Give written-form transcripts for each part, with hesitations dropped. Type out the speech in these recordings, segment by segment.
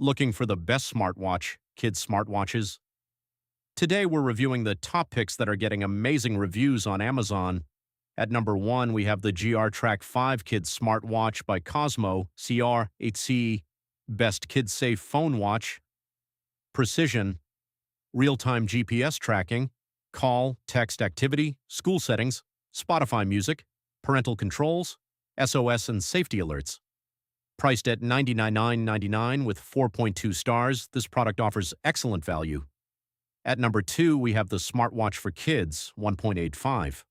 Looking for the best smartwatch, kids' smartwatches? Today we're reviewing the top picks that are getting amazing reviews on Amazon. At number 1, we have the JrTrack 5 Kids Smartwatch by Cosmo CR8C. Best kid-safe phone watch. Precision, real-time GPS tracking, call, text activity, school settings, Spotify music, parental controls, SOS and safety alerts. Priced at $99.99 with 4.2 stars, this product offers excellent value. At number 2, we have the Smartwatch for Kids 1.85.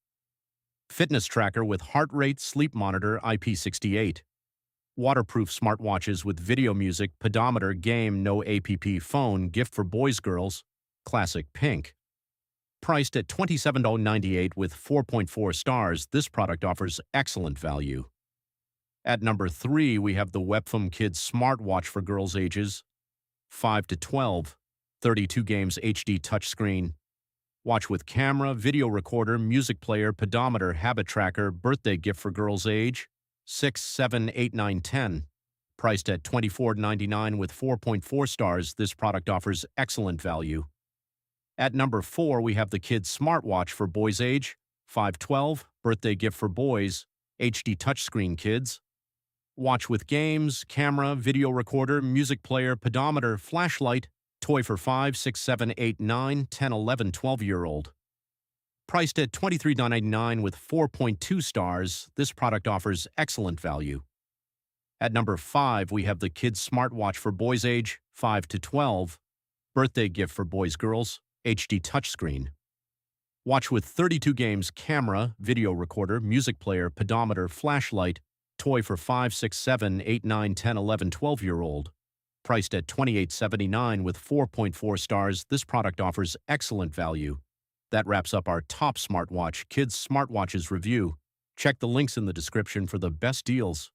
Fitness tracker with heart rate, sleep monitor, IP68. Waterproof smartwatches with video music, pedometer, game, no app phone, gift for boys, girls, classic pink. Priced at $27.98 with 4.4 stars, this product offers excellent value. At number 3, we have the Wepfum Kids Smartwatch for girls ages 5 to 12, 32 games HD touchscreen. Watch with camera, video recorder, music player, pedometer, habit tracker, birthday gift for girls age 6, 7, 8, 9, 10. Priced at $24.99 with 4.4 stars, this product offers excellent value. At number 4, we have the Kids Smartwatch for boys age 5-12, birthday gift for boys, HD touchscreen kids. Watch with games, camera, video recorder, music player, pedometer, flashlight, toy for 5, 6, 7, 8, 9, 10, 11, 12-year-old. Priced at $23.99 with 4.2 stars, this product offers excellent value. At number 5, we have the Kids Smartwatch for boys age 5 to 12, birthday gift for boys, girls, HD touchscreen. Watch with 32 games, camera, video recorder, music player, pedometer, flashlight, toy for 5, 6, 7, 8, 9, 10, 11, 12-year-old. Priced at $28.79 with 4.4 stars, this product offers excellent value. That wraps up our top smartwatch, kids' smartwatches review. Check the links in the description for the best deals.